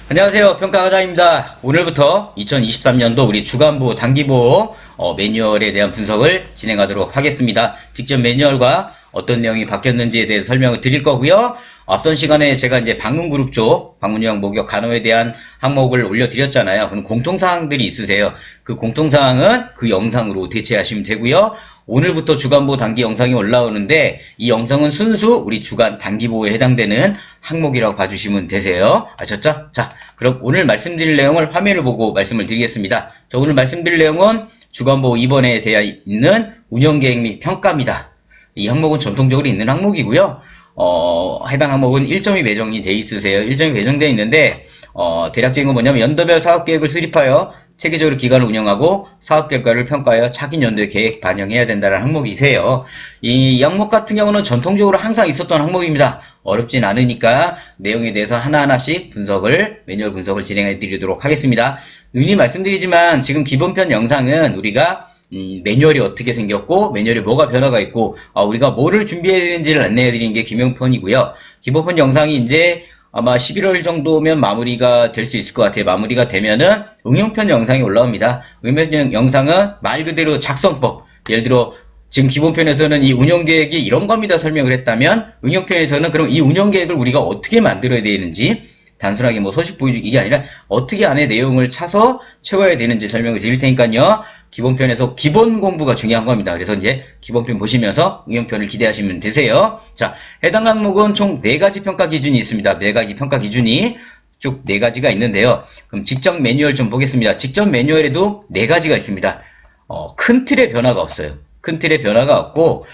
안녕하세요. 평가과장입니다. 오늘부터 2023년도 우리 주간보 단기보 매뉴얼에 대한 분석을 진행하도록 하겠습니다. 직접 매뉴얼과 어떤 내용이 바뀌었는지에 대해서 설명을 드릴 거고요. 앞선 시간에 제가 이제 방문그룹 쪽, 방문유형 목욕 간호에 대한 항목을 올려드렸잖아요. 그럼 공통사항들이 있으세요. 그 공통사항은 그 영상으로 대체하시면 되고요. 오늘부터 주간보 단기 영상이 올라오는데 이 영상은 순수 우리 주간 단기보에 해당되는 항목이라고 봐주시면 되세요. 아셨죠? 자, 그럼 오늘 말씀드릴 내용을 화면을 보고 말씀을 드리겠습니다. 자, 오늘 말씀드릴 내용은 주간보 2번에 되어 있는 운영계획 및 평가입니다. 이 항목은 전통적으로 있는 항목이고요. 해당 항목은 1점이 배정이 돼 있으세요. 1점이 배정되어 있는데 대략적인 건 뭐냐면 연도별 사업계획을 수립하여 체계적으로 기간을 운영하고 사업 결과를 평가하여 차기 연도의 계획 반영해야 된다는 항목이세요. 이 항목 같은 경우는 전통적으로 항상 있었던 항목입니다. 어렵진 않으니까 내용에 대해서 하나하나씩 매뉴얼 분석을 진행해 드리도록 하겠습니다. 은히 말씀드리지만 지금 기본편 영상은 우리가 매뉴얼이 어떻게 생겼고 매뉴얼에 뭐가 변화가 있고 우리가 뭐를 준비해야 되는지를 안내해 드리는 게 기본편이고요. 기본편 영상이 이제 아마 11월 정도면 마무리가 될 수 있을 것 같아요. 마무리가 되면은 응용편 영상이 올라옵니다. 응용편 영상은 말 그대로 작성법, 예를 들어 지금 기본편에서는 이 운영계획이 이런 겁니다 설명을 했다면 응용편에서는 그럼 이 운영계획을 우리가 어떻게 만들어야 되는지 단순하게 뭐 서식 보여주기 이게 아니라 어떻게 안에 내용을 차서 채워야 되는지 설명을 드릴 테니까요. 기본편에서 기본 공부가 중요한 겁니다. 그래서 이제 기본편 보시면서 응용편을 기대하시면 되세요. 자, 해당 항목은 총 4가지 평가 기준이 있습니다. 4가지 평가 기준이 쭉 4가지가 있는데요. 그럼 직접 매뉴얼 좀 보겠습니다. 직접 매뉴얼에도 4가지가 있습니다. 큰 틀의 변화가 없어요. 큰 틀의 변화가 없고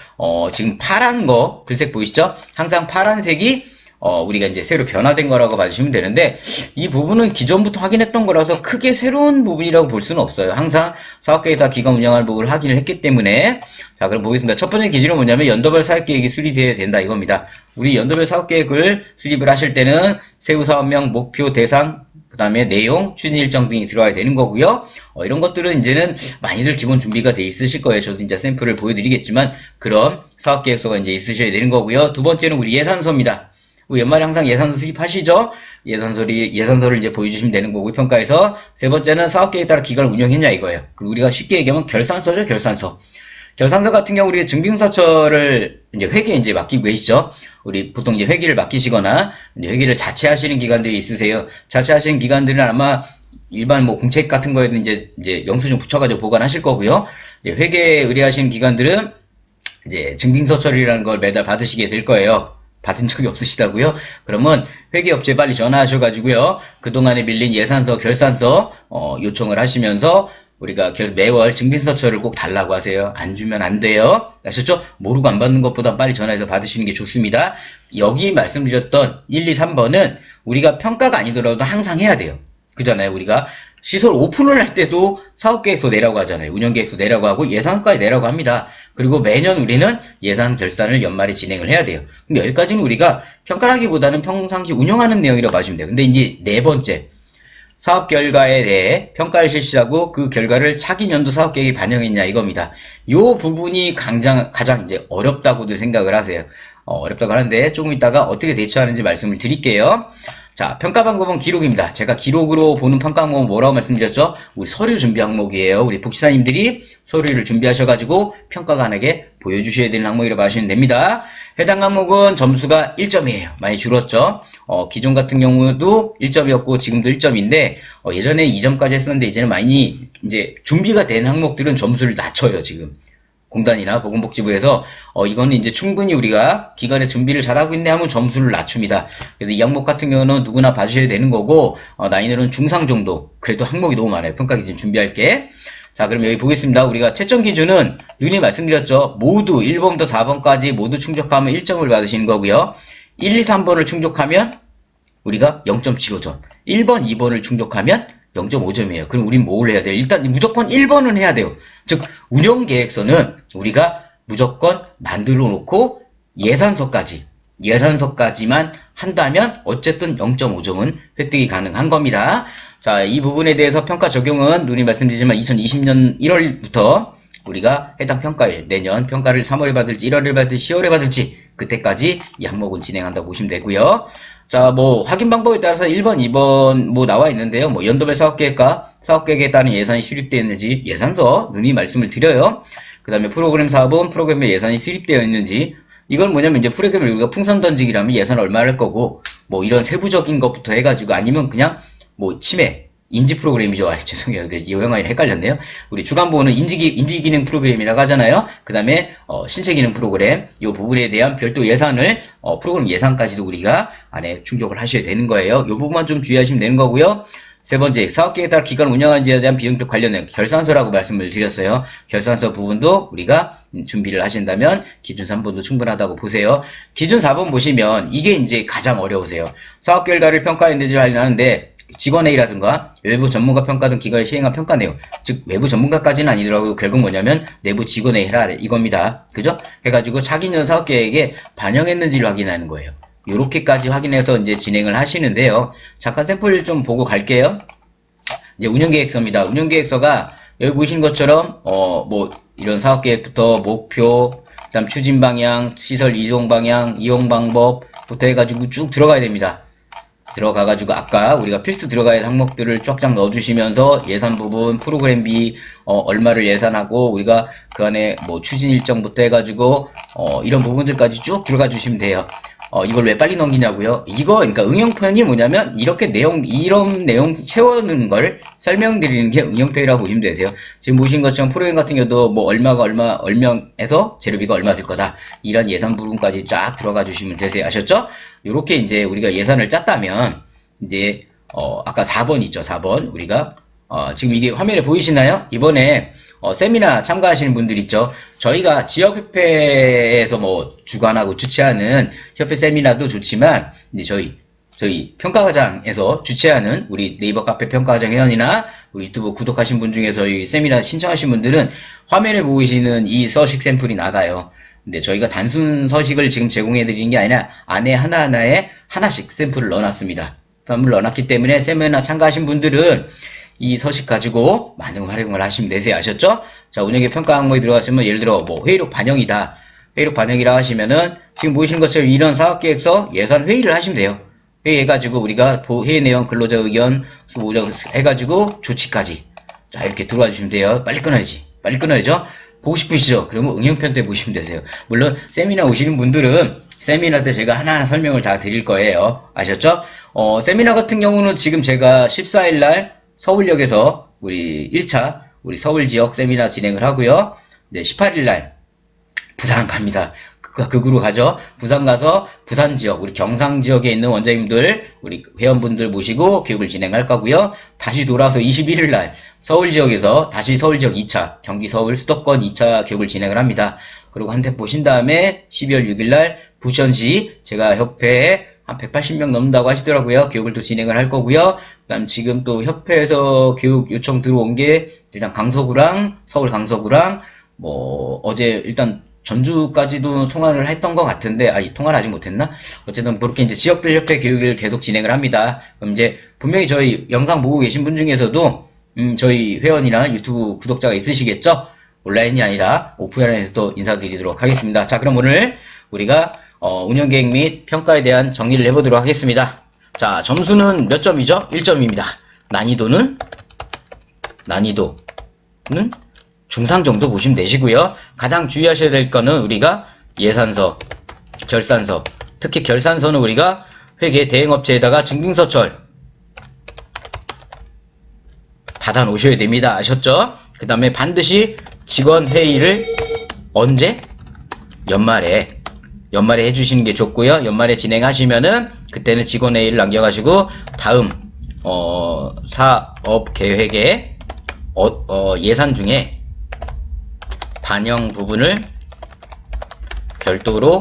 지금 파란 거 글색 보이시죠? 항상 파란색이 우리가 이제 새로 변화된 거라고 봐주시면 되는데, 이 부분은 기존부터 확인했던 거라서 크게 새로운 부분이라고 볼 수는 없어요. 항상 사업계획 다 기간 운영할 부분을 확인을 했기 때문에. 자, 그럼 보겠습니다. 첫 번째 기준은 뭐냐면 연도별 사업계획이 수립해야 된다 이겁니다. 우리 연도별 사업계획을 수립을 하실 때는 세부 사업명, 목표, 대상, 그 다음에 내용, 추진 일정 등이 들어가야 되는 거고요. 이런 것들은 이제는 많이들 기본 준비가 돼 있으실 거예요. 저도 이제 샘플을 보여드리겠지만, 그런 사업계획서가 이제 있으셔야 되는 거고요. 두 번째는 우리 예산서입니다. 연말에 항상 예산서 수립하시죠? 예산서를 이제 보여주시면 되는 거고, 평가에서. 세 번째는 사업계획에 따라 기간을 운영했냐 이거예요. 그리고 우리가 쉽게 얘기하면 결산서죠, 결산서. 결산서 같은 경우 우리가 증빙서처를 이제 회계에 이제 맡기고 계시죠? 우리 보통 이제 회계를 맡기시거나, 이제 회계를 자체하시는 기관들이 있으세요. 자체하시는 기관들은 아마 일반 뭐 공책 같은 거에도 이제 영수증 붙여가지고 보관하실 거고요. 회계 의뢰하시는 기관들은 이제 증빙서 처리라는 걸 매달 받으시게 될 거예요. 받은 적이 없으시다고요? 그러면 회계업체에 빨리 전화하셔가지고요. 그동안에 밀린 예산서, 결산서 요청을 하시면서 우리가 매월 증빙서처를 꼭 달라고 하세요. 안 주면 안 돼요. 아셨죠? 모르고 안 받는 것보다 빨리 전화해서 받으시는 게 좋습니다. 여기 말씀드렸던 1, 2, 3번은 우리가 평가가 아니더라도 항상 해야 돼요. 그잖아요. 우리가 시설 오픈을 할 때도 사업계획서 내라고 하잖아요. 운영계획서 내라고 하고 예산서까지 내라고 합니다. 그리고 매년 우리는 예산 결산을 연말에 진행을 해야 돼요. 근데 여기까지는 우리가 평가라기보다는 평상시 운영하는 내용이라고 봐주시면 돼요. 근데 이제 네 번째, 사업 결과에 대해 평가를 실시하고 그 결과를 차기 연도 사업계획에 반영했냐 이겁니다. 이 부분이 가장 이제 어렵다고도 생각을 하세요. 어렵다고 하는데 조금 이따가 어떻게 대처하는지 말씀을 드릴게요. 자, 평가 방법은 기록입니다. 제가 기록으로 보는 평가 항목은 뭐라고 말씀드렸죠? 우리 서류 준비 항목이에요. 우리 복지사님들이 서류를 준비하셔가지고 평가관에게 보여주셔야 되는 항목이라고 봐주시면 됩니다. 해당 항목은 점수가 1점이에요. 많이 줄었죠? 기존 같은 경우도 1점이었고 지금도 1점인데 예전에 2점까지 했었는데 이제는 많이 이제 준비가 된 항목들은 점수를 낮춰요, 지금. 공단이나 보건복지부에서 이거는 이제 충분히 우리가 기간에 준비를 잘하고 있네 하면 점수를 낮춥니다. 그래서 이 항목 같은 경우는 누구나 봐주셔야 되는 거고 난이도는 중상 정도. 그래도 항목이 너무 많아요. 평가 기준 준비할 게. 자, 그럼 여기 보겠습니다. 우리가 채점 기준은 윤희 말씀드렸죠. 모두 1번부터 4번까지 모두 충족하면 1점을 받으시는 거고요. 1, 2, 3번을 충족하면 우리가 0.75점. 1번, 2번을 충족하면 0.5점이에요. 그럼 우린 뭘 해야 돼요? 일단 무조건 1번은 해야 돼요. 즉 운영계획서는 우리가 무조건 만들어 놓고 예산서까지만 한다면 어쨌든 0.5점은 획득이 가능한 겁니다. 자, 이 부분에 대해서 평가 적용은 누님 말씀드리지만 2020년 1월부터 우리가 해당 평가일, 내년 평가를 3월에 받을지 1월에 받을지 10월에 받을지 그때까지 이 항목은 진행한다고 보시면 되고요. 자, 뭐 확인 방법에 따라서 1번, 2번 뭐 나와 있는데요. 뭐 연도별 사업계획과 사업계획에 따른 예산이 수립되어 있는지 예산서 누이 말씀을 드려요. 그 다음에 프로그램 사업은 프로그램에 예산이 수립되어 있는지, 이건 뭐냐면 이제 프로그램을 우리가 풍선 던지기라면 예산 얼마를 할 거고, 뭐 이런 세부적인 것부터 해가지고, 아니면 그냥 뭐 치매 인지 프로그램이죠. 아, 죄송해요. 요영아이 헷갈렸네요. 우리 주간보호는 인지 기능 프로그램이라고 하잖아요. 그 다음에 신체 기능 프로그램, 이 부분에 대한 별도 예산을 프로그램 예산까지도 우리가 안에 충족을 하셔야 되는 거예요. 이 부분만 좀 주의하시면 되는 거고요. 세 번째, 사업계획에 따라 기간 운영한지에 대한 비용표 관련된 결산서라고 말씀을 드렸어요. 결산서 부분도 우리가 준비를 하신다면 기준 3번도 충분하다고 보세요. 기준 4번 보시면 이게 이제 가장 어려우세요. 사업 결과를 평가했는지를 하는데 직원회의라든가 외부 전문가 평가 등 기관이 시행한 평가 내용, 즉 외부 전문가까지는 아니더라고요. 결국 뭐냐면 내부 직원회의 해라 이겁니다. 그죠? 해가지고 차기년 사업계획에 반영했는지를 확인하는 거예요. 요렇게까지 확인해서 이제 진행을 하시는데요. 잠깐 샘플 좀 보고 갈게요. 이제 운영계획서입니다. 운영계획서가 여기 보시는 것처럼 뭐 이런 사업계획부터 목표, 그다음 추진 방향, 시설 이용 방향, 이용 방법부터 해가지고 쭉 들어가야 됩니다. 들어가가지고 아까 우리가 필수 들어가야 할 항목들을 쫙쫙 넣어주시면서 예산 부분, 프로그램비 얼마를 예산하고 우리가 그 안에 뭐 추진 일정부터 해가지고 이런 부분들까지 쭉 들어가 주시면 돼요. 이걸 왜 빨리 넘기냐고요? 이거 그러니까 응용편이 뭐냐면 이렇게 이런 내용 채워넣는 걸 설명드리는 게 응용편이라고 보시면 되세요. 지금 보신 것처럼 프로그램 같은 경우도 뭐 얼마가 얼명해서 재료비가 얼마 들 거다, 이런 예산 부분까지 쫙 들어가 주시면 되세요. 아셨죠? 요렇게 이제 우리가 예산을 짰다면 이제 아까 4번 있죠. 4번 우리가 지금 이게 화면에 보이시나요? 이번에 세미나 참가하시는 분들 있죠. 저희가 지역협회에서 뭐 주관하고 주최하는 협회 세미나도 좋지만 이제 저희 평가과장에서 주최하는 우리 네이버 카페 평가과장 회원이나 우리 유튜브 구독하신 분 중에서 이 세미나 신청하신 분들은 화면에 보이시는 이 서식 샘플이 나가요. 근데 저희가 단순 서식을 지금 제공해 드리는 게 아니라 안에 하나하나에 하나씩 샘플을 넣어놨습니다. 샘플을 넣어놨기 때문에 세미나 참가하신 분들은 이 서식 가지고 많은 활용을 하시면 되세요. 아셨죠? 자, 운영계 평가 항목에 들어가시면 예를 들어 뭐 회의록 반영이다. 회의록 반영이라 하시면은 지금 보시는 것처럼 이런 사업계획서 예산 회의를 하시면 돼요. 회의해가지고 우리가 회의 내용, 근로자 의견, 수보자 해가지고 조치까지. 자, 이렇게 들어와 주시면 돼요. 빨리 끊어야지. 빨리 끊어야죠? 보고 싶으시죠? 그러면 응용편 때 보시면 되세요. 물론 세미나 오시는 분들은 세미나 때 제가 하나하나 설명을 다 드릴 거예요. 아셨죠? 세미나 같은 경우는 지금 제가 14일날 서울역에서 우리 1차 우리 서울 지역 세미나 진행을 하고요. 네, 18일날 부산 갑니다. 극으로 가죠. 부산 가서 부산 지역, 우리 경상 지역에 있는 원장님들, 우리 회원분들 모시고 교육을 진행할 거고요. 다시 돌아서 21일날 서울 지역에서 다시 서울 지역 2차, 경기 서울 수도권 2차 교육을 진행을 합니다. 그리고 한 템 보신 다음에 12월 6일날 부천시 제가 협회에 한 180명 넘는다고 하시더라고요. 교육을 또 진행을 할 거고요. 그다음 지금 또 협회에서 교육 요청 들어온 게 일단 강서구랑 서울 강서구랑 뭐 어제 일단 전주까지도 통화를 했던 것 같은데, 통화를 아직 못했나? 어쨌든 그렇게 이제 지역별 협회 교육을 계속 진행을 합니다. 그럼 이제 분명히 저희 영상 보고 계신 분 중에서도 저희 회원이나 유튜브 구독자가 있으시겠죠? 온라인이 아니라 오프라인에서도 인사드리도록 하겠습니다. 자, 그럼 오늘 우리가 운영계획 및 평가에 대한 정리를 해보도록 하겠습니다. 자, 점수는 몇 점이죠? 1점입니다. 난이도는 중상 정도 보시면 되시고요. 가장 주의하셔야 될 거는 우리가 예산서, 결산서, 특히 결산서는 우리가 회계 대행업체에다가 증빙서철 받아 놓으셔야 됩니다. 아셨죠? 그 다음에 반드시 직원 회의를 언제? 연말에 해주시는 게 좋고요. 연말에 진행하시면은 그때는 직원 회의를 남겨가지고 다음 사업 계획에 예산 중에 반영 부분을 별도로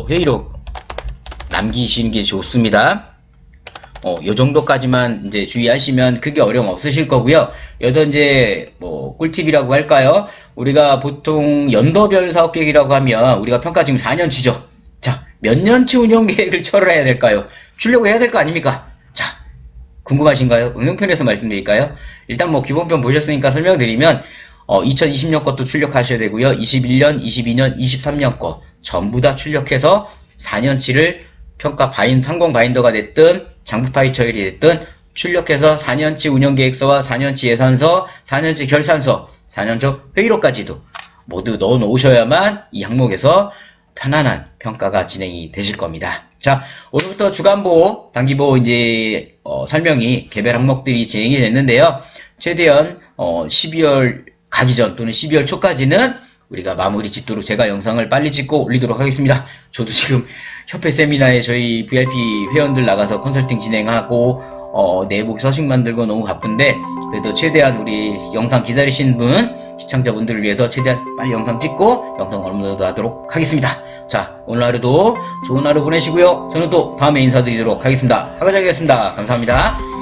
회의록 남기시는 게 좋습니다. 요 정도까지만 이제 주의하시면 크게 어려움 없으실 거고요. 여기서 이제 뭐 꿀팁이라고 할까요? 우리가 보통 연도별 사업계획이라고 하면 우리가 평가 지금 4년치죠. 자, 몇 년치 운영계획을 철회해야 될까요? 출력을 해야 될 거 아닙니까? 자, 궁금하신가요? 응용편에서 말씀드릴까요? 일단 뭐 기본편 보셨으니까 설명드리면 2020년 것도 출력하셔야 되고요. 21년, 22년, 23년 거 전부 다 출력해서 4년치를 평가 상공 바인더가 됐든 장부 파일 처리이 됐든 출력해서 4년치 운영계획서와 4년치 예산서, 4년치 결산서, 4년치 회의록까지도 모두 넣어 놓으셔야만 이 항목에서 편안한 평가가 진행이 되실 겁니다. 자, 오늘부터 주간보호, 단기보호 이제 설명이 개별 항목들이 진행이 됐는데요. 최대한 12월 가기 전 또는 12월 초까지는 우리가 마무리 짓도록 제가 영상을 빨리 찍고 올리도록 하겠습니다. 저도 지금 협회 세미나에 저희 VIP 회원들 나가서 컨설팅 진행하고 내부 서식 만들고 너무 바쁜데 그래도 최대한 우리 영상 기다리신 시청자분들을 위해서 최대한 빨리 영상 찍고 영상 업로드 하도록 하겠습니다. 자, 오늘 하루도 좋은 하루 보내시고요. 저는 또 다음에 인사드리도록 하겠습니다. 하과장이었습니다. 감사합니다.